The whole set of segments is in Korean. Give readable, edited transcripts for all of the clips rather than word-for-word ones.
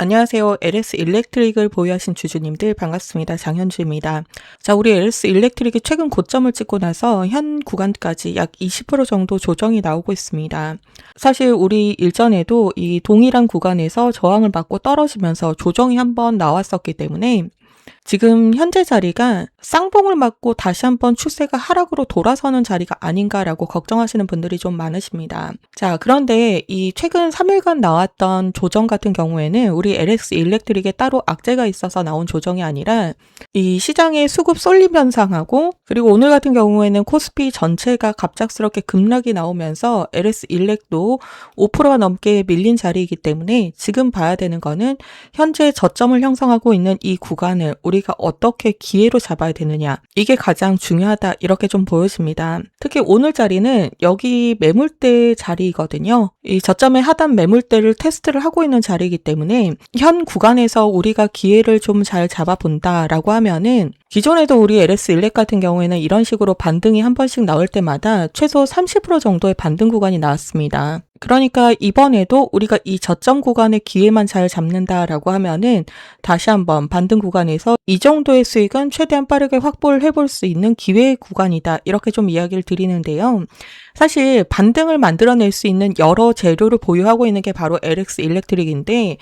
안녕하세요. LS 일렉트릭을 보유하신 주주님들 반갑습니다. 장현주입니다. 자, 우리 LS 일렉트릭이 최근 고점을 찍고 나서 현 구간까지 약 20% 정도 조정이 나오고 있습니다. 사실 우리 일전에도 이 동일한 구간에서 저항을 받고 떨어지면서 조정이 한번 나왔었기 때문에 지금 현재 자리가 쌍봉을 맞고 다시 한번 추세가 하락으로 돌아서는 자리가 아닌가라고 걱정하시는 분들이 좀 많으십니다. 자, 그런데 이 최근 3일간 나왔던 조정 같은 경우에는 우리 LS 일렉트릭에 따로 악재가 있어서 나온 조정이 아니라 이 시장의 수급 쏠림 현상하고 그리고 오늘 같은 경우에는 코스피 전체가 갑작스럽게 급락이 나오면서 LS 일렉도 5%가 넘게 밀린 자리이기 때문에 지금 봐야 되는 거는 현재 저점을 형성하고 있는 이 구간을 우리가 어떻게 기회로 잡아야 되느냐, 이게 가장 중요하다, 이렇게 좀 보여집니다. 특히 오늘 자리는 여기 매물대 자리이거든요. 이 저점의 하단 매물대를 테스트를 하고 있는 자리이기 때문에 현 구간에서 우리가 기회를 좀 잘 잡아본다라고 하면은 기존에도 우리 LS 일렉 같은 경우에는 이런 식으로 반등이 한 번씩 나올 때마다 최소 30% 정도의 반등 구간이 나왔습니다. 그러니까 이번에도 우리가 이 저점 구간의 기회만 잘 잡는다라고 하면은 다시 한번 반등 구간에서 이 정도의 수익은 최대한 빠르게 확보를 해볼 수 있는 기회의 구간이다, 이렇게 좀 이야기를 드리는데요. 사실 반등을 만들어낼 수 있는 여러 재료를 보유하고 있는 게 바로 LS 일렉트릭인데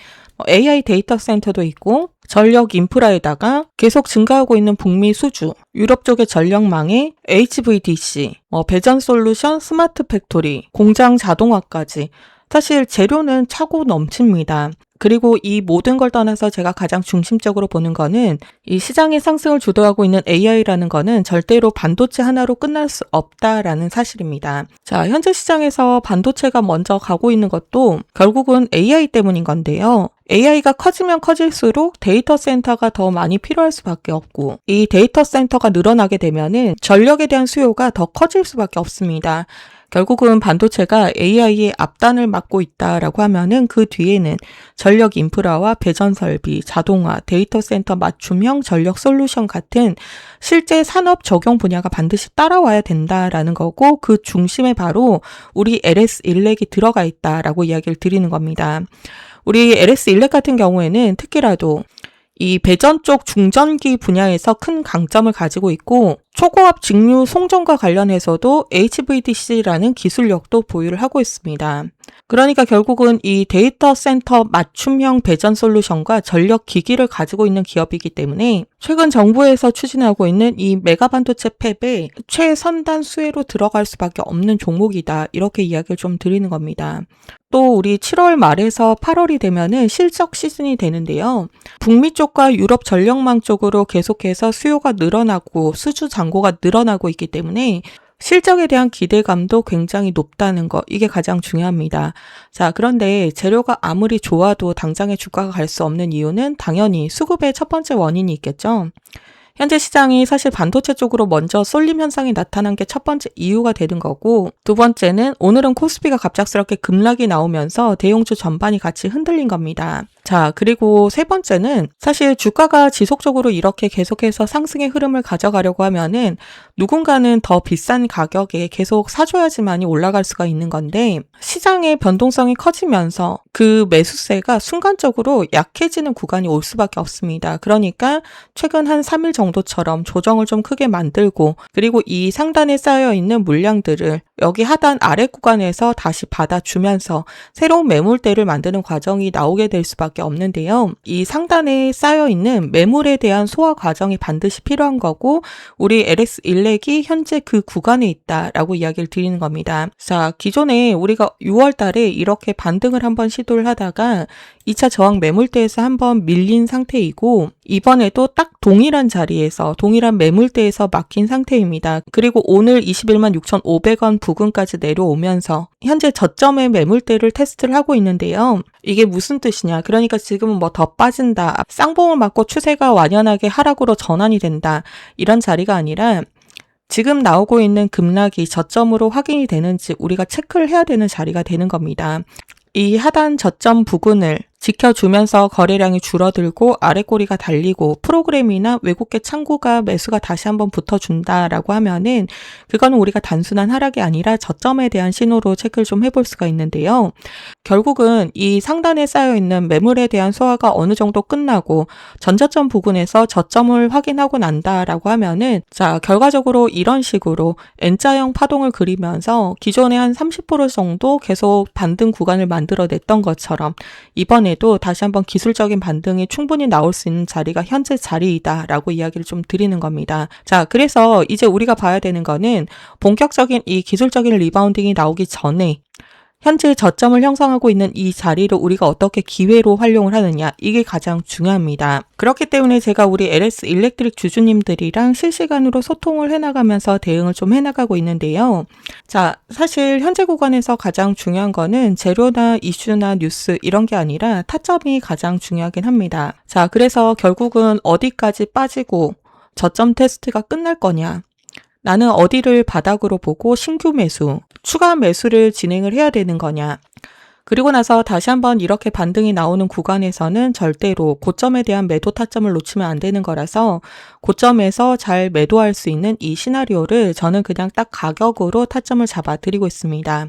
AI 데이터 센터도 있고 전력 인프라에다가 계속 증가하고 있는 북미 수주, 유럽 쪽의 전력망에 HVDC, 배전 솔루션, 스마트 팩토리, 공장 자동화까지 사실 재료는 차고 넘칩니다. 그리고 이 모든 걸 떠나서 제가 가장 중심적으로 보는 거는 이 시장의 상승을 주도하고 있는 AI라는 거는 절대로 반도체 하나로 끝날 수 없다라는 사실입니다. 자, 현재 시장에서 반도체가 먼저 가고 있는 것도 결국은 AI 때문인 건데요. AI가 커지면 커질수록 데이터 센터가 더 많이 필요할 수밖에 없고, 이 데이터 센터가 늘어나게 되면은 전력에 대한 수요가 더 커질 수밖에 없습니다. 결국은 반도체가 AI의 앞단을 맡고 있다라고 하면은 그 뒤에는 전력 인프라와 배전 설비, 자동화, 데이터 센터 맞춤형 전력 솔루션 같은 실제 산업 적용 분야가 반드시 따라와야 된다라는 거고, 그 중심에 바로 우리 LS 일렉이 들어가 있다라고 이야기를 드리는 겁니다. 우리 LS 일렉 같은 경우에는 특히라도 이 배전 쪽 중전기 분야에서 큰 강점을 가지고 있고, 초고압 직류 송전과 관련해서도 HVDC라는 기술력도 보유를 하고 있습니다. 그러니까 결국은 이 데이터 센터 맞춤형 배전 솔루션과 전력 기기를 가지고 있는 기업이기 때문에 최근 정부에서 추진하고 있는 이 메가 반도체 팹의 최선단 수혜로 들어갈 수밖에 없는 종목이다, 이렇게 이야기를 좀 드리는 겁니다. 또 우리 7월 말에서 8월이 되면은 실적 시즌이 되는데요. 북미 쪽과 유럽 전력망 쪽으로 계속해서 수요가 늘어나고 수주 잔고가 늘어나고 있기 때문에 실적에 대한 기대감도 굉장히 높다는 거, 이게 가장 중요합니다. 자, 그런데 재료가 아무리 좋아도 당장의 주가가 갈 수 없는 이유는 당연히 수급의 첫 번째 원인이 있겠죠. 현재 시장이 사실 반도체 쪽으로 먼저 쏠림 현상이 나타난 게 첫 번째 이유가 되는 거고, 두 번째는 오늘은 코스피가 갑작스럽게 급락이 나오면서 대형주 전반이 같이 흔들린 겁니다. 자, 그리고 세 번째는 사실 주가가 지속적으로 이렇게 계속해서 상승의 흐름을 가져가려고 하면은 누군가는 더 비싼 가격에 계속 사줘야지만이 올라갈 수가 있는 건데, 시장의 변동성이 커지면서 그 매수세가 순간적으로 약해지는 구간이 올 수밖에 없습니다. 그러니까 최근 한 3일 정도처럼 조정을 좀 크게 만들고, 그리고 이 상단에 쌓여있는 물량들을 여기 하단 아래 구간에서 다시 받아주면서 새로운 매물대를 만드는 과정이 나오게 될 수밖에 없는데요. 이 상단에 쌓여있는 매물에 대한 소화 과정이 반드시 필요한 거고, 우리 LS 일렉이 현재 그 구간에 있다라고 이야기를 드리는 겁니다. 자, 기존에 우리가 6월 달에 이렇게 반등을 한번 시도를 하다가 2차 저항 매물대에서 한번 밀린 상태이고, 이번에도 딱 동일한 자리에서 동일한 매물대에서 막힌 상태입니다. 그리고 오늘 21만 6,500원 부근까지 내려오면서 현재 저점의 매물대를 테스트를 하고 있는데요. 이게 무슨 뜻이냐? 그러니까 지금은 뭐 더 빠진다, 쌍봉을 맞고 추세가 완연하게 하락으로 전환이 된다, 이런 자리가 아니라 지금 나오고 있는 급락이 저점으로 확인이 되는지 우리가 체크를 해야 되는 자리가 되는 겁니다. 이 하단 저점 부근을 지켜주면서 거래량이 줄어들고 아래 꼬리가 달리고 프로그램이나 외국계 창구가 매수가 다시 한번 붙어준다라고 하면은 그거는 우리가 단순한 하락이 아니라 저점에 대한 신호로 체크를 좀 해볼 수가 있는데요. 결국은 이 상단에 쌓여있는 매물에 대한 소화가 어느 정도 끝나고 전저점 부근에서 저점을 확인하고 난다라고 하면은 자, 결과적으로 이런 식으로 N자형 파동을 그리면서 기존에 한 30% 정도 계속 반등 구간을 만들어냈던 것처럼 이번에도 다시 한번 기술적인 반등이 충분히 나올 수 있는 자리가 현재 자리이다라고 이야기를 좀 드리는 겁니다. 자, 그래서 이제 우리가 봐야 되는 거는 본격적인 이 기술적인 리바운딩이 나오기 전에 현재 저점을 형성하고 있는 이 자리를 우리가 어떻게 기회로 활용을 하느냐, 이게 가장 중요합니다. 그렇기 때문에 제가 우리 LS 일렉트릭 주주님들이랑 실시간으로 소통을 해나가면서 대응을 좀 해나가고 있는데요. 자, 사실 현재 구간에서 가장 중요한 거는 재료나 이슈나 뉴스 이런 게 아니라 타점이 가장 중요하긴 합니다. 자, 그래서 결국은 어디까지 빠지고 저점 테스트가 끝날 거냐, 나는 어디를 바닥으로 보고 신규 매수, 추가 매수를 진행을 해야 되는 거냐. 그리고 나서 다시 한번 이렇게 반등이 나오는 구간에서는 절대로 고점에 대한 매도 타점을 놓치면 안 되는 거라서 고점에서 잘 매도할 수 있는 이 시나리오를 저는 그냥 딱 가격으로 타점을 잡아 드리고 있습니다.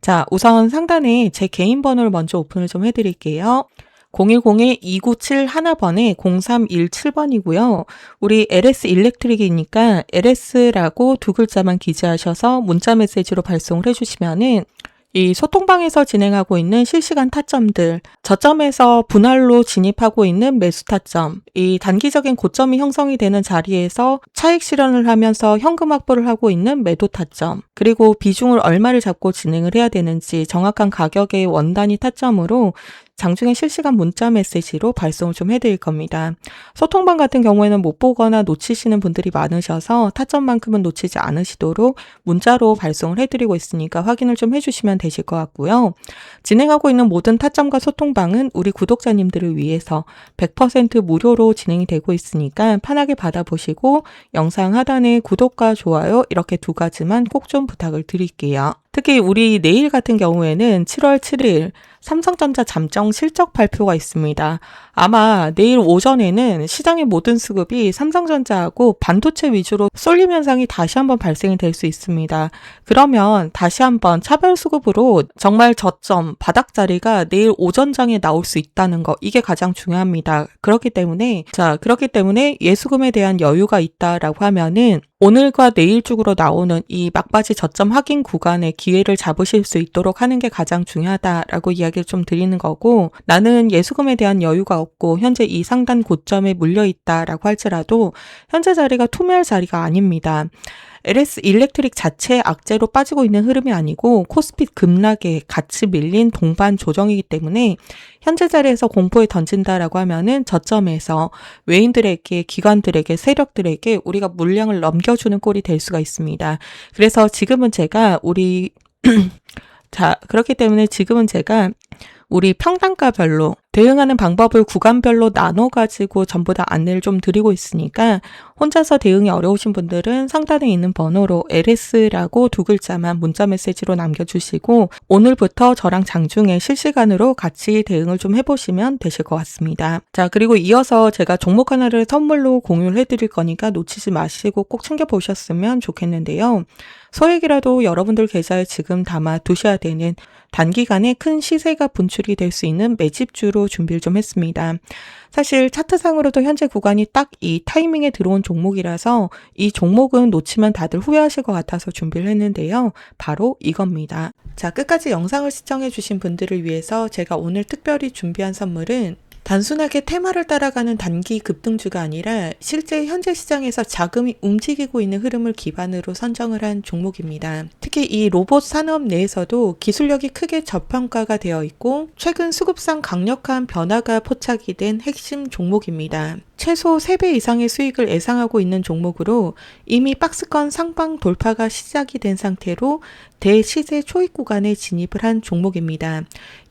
자, 우선 상단에 제 개인 번호를 먼저 오픈을 좀 해드릴게요. 010-297-1번에 0317번이고요. 우리 LS 일렉트릭이니까 LS라고 두 글자만 기재하셔서 문자 메시지로 발송을 해주시면은 이 소통방에서 진행하고 있는 실시간 타점들, 저점에서 분할로 진입하고 있는 매수 타점, 이 단기적인 고점이 형성이 되는 자리에서 차익 실현을 하면서 현금 확보를 하고 있는 매도 타점, 그리고 비중을 얼마를 잡고 진행을 해야 되는지 정확한 가격의 원단위 타점으로 장중에 실시간 문자 메시지로 발송을 좀 해드릴 겁니다. 소통방 같은 경우에는 못 보거나 놓치시는 분들이 많으셔서 타점만큼은 놓치지 않으시도록 문자로 발송을 해드리고 있으니까 확인을 좀 해주시면 되실 것 같고요. 진행하고 있는 모든 타점과 소통방은 우리 구독자님들을 위해서 100% 무료로 진행이 되고 있으니까 편하게 받아보시고 영상 하단에 구독과 좋아요 이렇게 두 가지만 꼭 좀 부탁을 드릴게요. 특히 우리 내일 같은 경우에는 7월 7일 삼성전자 잠정 실적 발표가 있습니다. 아마 내일 오전에는 시장의 모든 수급이 삼성전자하고 반도체 위주로 쏠림 현상이 다시 한번 발생이 될 수 있습니다. 그러면 다시 한번 차별 수급으로 정말 저점 바닥 자리가 내일 오전장에 나올 수 있다는 거, 이게 가장 중요합니다. 그렇기 때문에 예수금에 대한 여유가 있다라고 하면은 오늘과 내일 쪽으로 나오는 이 막바지 저점 확인 구간의 기회를 잡으실 수 있도록 하는 게 가장 중요하다라고 이야기를 좀 드리는 거고, 나는 예수금에 대한 여유가 없고 현재 이 상단 고점에 물려있다라고 할지라도 현재 자리가 투매할 자리가 아닙니다. LS 일렉트릭 자체의 악재로 빠지고 있는 흐름이 아니고 코스피 급락에 같이 밀린 동반 조정이기 때문에 현재 자리에서 공포에 던진다라고 하면은 저점에서 외인들에게, 기관들에게, 세력들에게 우리가 물량을 넘겨주는 꼴이 될 수가 있습니다. 그래서 지금은 제가 그렇기 때문에 지금은 제가 우리 평단가별로 대응하는 방법을 구간별로 나눠가지고 전부 다 안내를 좀 드리고 있으니까 혼자서 대응이 어려우신 분들은 상단에 있는 번호로 LS라고 두 글자만 문자 메시지로 남겨주시고 오늘부터 저랑 장중에 실시간으로 같이 대응을 좀 해보시면 되실 것 같습니다. 자, 그리고 이어서 제가 종목 하나를 선물로 공유를 해드릴 거니까 놓치지 마시고 꼭 챙겨보셨으면 좋겠는데요. 소액이라도 여러분들 계좌에 지금 담아 두셔야 되는 단기간에 큰 시세가 분출이 될 수 있는 매집주로 준비를 좀 했습니다. 사실 차트상으로도 현재 구간이 딱 이 타이밍에 들어온 종목이라서 이 종목은 놓치면 다들 후회하실 것 같아서 준비를 했는데요. 바로 이겁니다. 자, 끝까지 영상을 시청해 주신 분들을 위해서 제가 오늘 특별히 준비한 선물은 단순하게 테마를 따라가는 단기 급등주가 아니라 실제 현재 시장에서 자금이 움직이고 있는 흐름을 기반으로 선정을 한 종목입니다. 특히 이 로봇 산업 내에서도 기술력이 크게 저평가가 되어 있고 최근 수급상 강력한 변화가 포착이 된 핵심 종목입니다. 최소 3배 이상의 수익을 예상하고 있는 종목으로 이미 박스권 상방 돌파가 시작이 된 상태로 대시세 초입 구간에 진입을 한 종목입니다.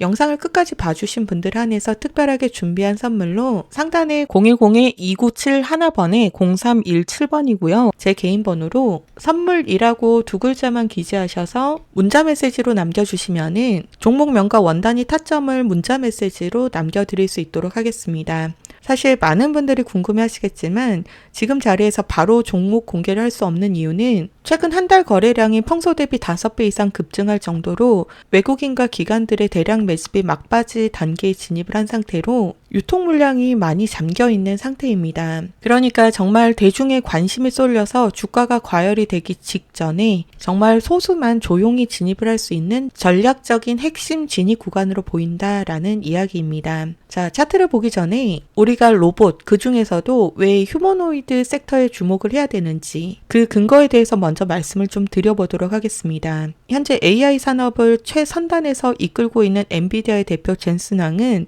영상을 끝까지 봐주신 분들 한해서 특별하게 준비한 선물로 상단에 010-297-1번에 0317번이고요. 제 개인 번호로 선물이라고 두 글자만 기재하셔서 문자 메시지로 남겨주시면은 종목명과 원단위 타점을 문자 메시지로 남겨드릴 수 있도록 하겠습니다. 사실 많은 분들이 궁금해 하시겠지만 지금 자리에서 바로 종목 공개를 할 수 없는 이유는 최근 한 달 거래량이 평소 대비 5배 이상 급증할 정도로 외국인과 기관들의 대량 매집이 막바지 단계에 진입을 한 상태로 유통 물량이 많이 잠겨 있는 상태입니다. 그러니까 정말 대중의 관심이 쏠려서 주가가 과열이 되기 직전에 정말 소수만 조용히 진입을 할 수 있는 전략적인 핵심 진입 구간으로 보인다라는 이야기입니다. 자, 차트를 보기 전에 우리가 로봇, 그 중에서도 왜 휴머노이드 섹터에 주목을 해야 되는지 그 근거에 대해서 먼저 말씀을 좀 드려보도록 하겠습니다. 현재 AI 산업을 최선단에서 이끌고 있는 엔비디아의 대표 젠슨 왕은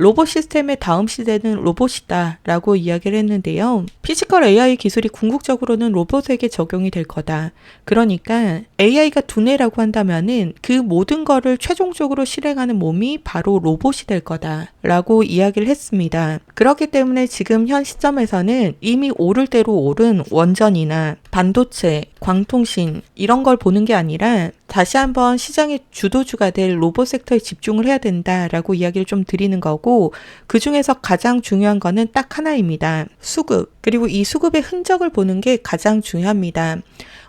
로봇 시스템의 다음 시대는 로봇이다 라고 이야기를 했는데요. 피지컬 AI 기술이 궁극적으로는 로봇에게 적용이 될 거다. 그러니까 AI가 두뇌라고 한다면은 그 모든 거를 최종적으로 실행하는 몸이 바로 로봇이 될 거다 라고 이야기를 했습니다. 그렇기 때문에 지금 현 시점에서는 이미 오를 대로 오른 원전이나 반도체, 광통신 이런 걸 보는 게 아니라 다시 한번 시장의 주도주가 될 로봇 섹터에 집중을 해야 된다라고 이야기를 좀 드리는 거고, 그 중에서 가장 중요한 거는 딱 하나입니다. 수급. 그리고 이 수급의 흔적을 보는 게 가장 중요합니다.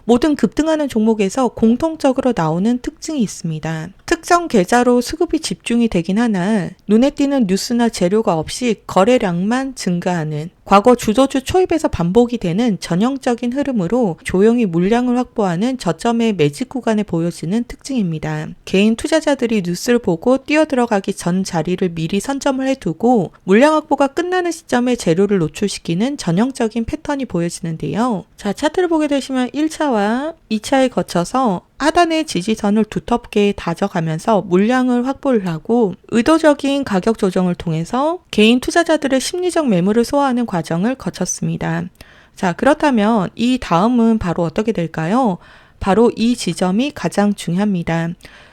모든 급등하는 종목에서 공통적으로 나오는 특징이 있습니다. 특정 계좌로 수급이 집중이 되긴 하나 눈에 띄는 뉴스나 재료가 없이 거래량만 증가하는, 과거 주도주 초입에서 반복이 되는 전형적인 흐름으로 조용히 물량을 확보하는 저점의 매직 구간에 보여지는 특징입니다. 개인 투자자들이 뉴스를 보고 뛰어들어가기 전 자리를 미리 선점을 해두고 물량 확보가 끝나는 시점에 재료를 노출시키는 전형적인 패턴이 보여지는데요. 자, 차트를 보게 되시면 1차와 2차에 거쳐서 하단의 지지선을 두텁게 다져가면서 물량을 확보를 하고 의도적인 가격 조정을 통해서 개인 투자자들의 심리적 매물을 소화하는 과정을 거쳤습니다. 자, 그렇다면 이 다음은 바로 어떻게 될까요? 바로 이 지점이 가장 중요합니다.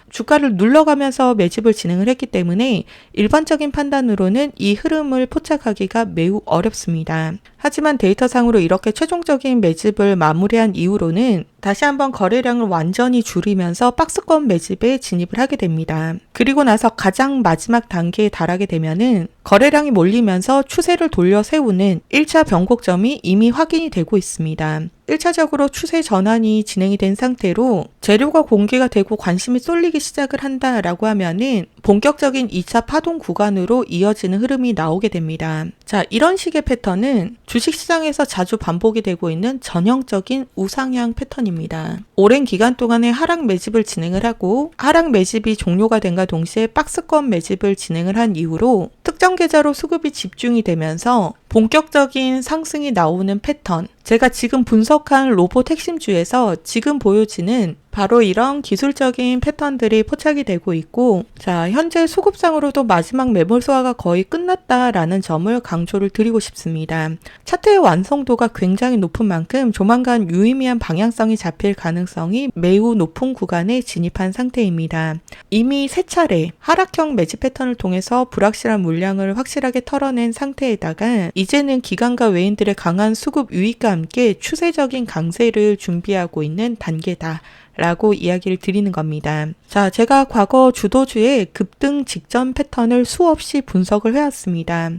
주가를 눌러가면서 매집을 진행을 했기 때문에 일반적인 판단으로는 이 흐름을 포착하기가 매우 어렵습니다. 하지만 데이터상으로 이렇게 최종적인 매집을 마무리한 이후로는 다시 한번 거래량을 완전히 줄이면서 박스권 매집에 진입을 하게 됩니다. 그리고 나서 가장 마지막 단계에 달하게 되면은 거래량이 몰리면서 추세를 돌려 세우는 1차 변곡점이 이미 확인이 되고 있습니다. 1차적으로 추세 전환이 진행이 된 상태로 재료가 공개가 되고 관심이 쏠리기 시작을 한다라고 하면은 본격적인 2차 파동 구간으로 이어지는 흐름이 나오게 됩니다. 자, 이런 식의 패턴은 주식시장에서 자주 반복이 되고 있는 전형적인 우상향 패턴입니다. 오랜 기간 동안에 하락 매집을 진행을 하고 하락 매집이 종료가 된과 동시에 박스권 매집을 진행을 한 이후로 특정 계좌로 수급이 집중이 되면서 본격적인 상승이 나오는 패턴, 제가 지금 분석한 로봇 핵심주에서 지금 보여지는 바로 이런 기술적인 패턴들이 포착이 되고 있고, 자, 현재 수급상으로도 마지막 매물 소화가 거의 끝났다라는 점을 강조를 드리고 싶습니다. 차트의 완성도가 굉장히 높은 만큼 조만간 유의미한 방향성이 잡힐 가능성이 매우 높은 구간에 진입한 상태입니다. 이미 3차례 하락형 매집 패턴을 통해서 불확실한 물량을 확실하게 털어낸 상태에다가 이제는 기관과 외인들의 강한 수급 유입과 함께 추세적인 강세를 준비하고 있는 단계다 라고 이야기를 드리는 겁니다. 자, 제가 과거 주도주의 급등 직전 패턴을 수없이 분석을 해왔습니다.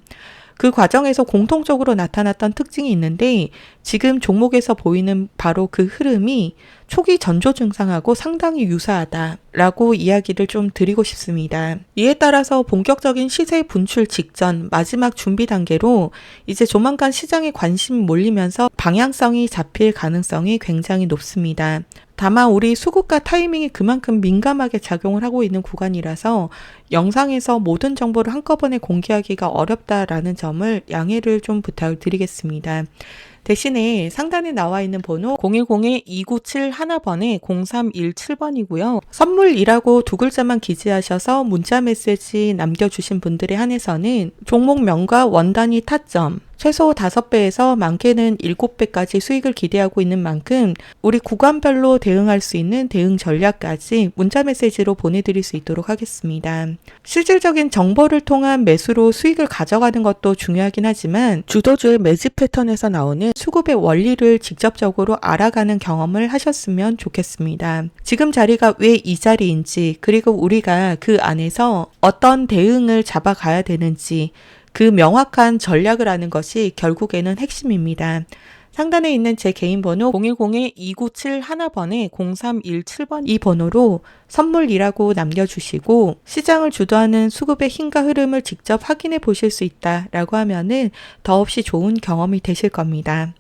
그 과정에서 공통적으로 나타났던 특징이 있는데 지금 종목에서 보이는 바로 그 흐름이 초기 전조 증상하고 상당히 유사하다라고 이야기를 좀 드리고 싶습니다. 이에 따라서 본격적인 시세 분출 직전 마지막 준비 단계로 이제 조만간 시장에 관심이 몰리면서 방향성이 잡힐 가능성이 굉장히 높습니다. 다만 우리 수급과 타이밍이 그만큼 민감하게 작용을 하고 있는 구간이라서 영상에서 모든 정보를 한꺼번에 공개하기가 어렵다라는 점을 양해를 좀 부탁을 드리겠습니다. 대신에 상단에 나와 있는 번호 010-297-1번에 0317번이고요. 선물이라고 두 글자만 기재하셔서 문자 메시지 남겨주신 분들에 한해서는 종목명과 원단위 타점, 최소 5배에서 많게는 7배까지 수익을 기대하고 있는 만큼 우리 구간별로 대응할 수 있는 대응 전략까지 문자 메시지로 보내드릴 수 있도록 하겠습니다. 실질적인 정보를 통한 매수로 수익을 가져가는 것도 중요하긴 하지만 주도주의 매집 패턴에서 나오는 수급의 원리를 직접적으로 알아가는 경험을 하셨으면 좋겠습니다. 지금 자리가 왜 이 자리인지, 그리고 우리가 그 안에서 어떤 대응을 잡아가야 되는지 그 명확한 전략을 아는 것이 결국에는 핵심입니다. 상단에 있는 제 개인 번호 010-297-1번에 0317번 이 번호로 선물이라고 남겨주시고 시장을 주도하는 수급의 힘과 흐름을 직접 확인해 보실 수 있다라고 하면은 더없이 좋은 경험이 되실 겁니다.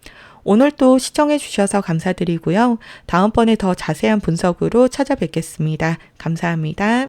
오늘 또 시청해 주셔서 감사드리고요. 다음번에 더 자세한 분석으로 찾아뵙겠습니다. 감사합니다.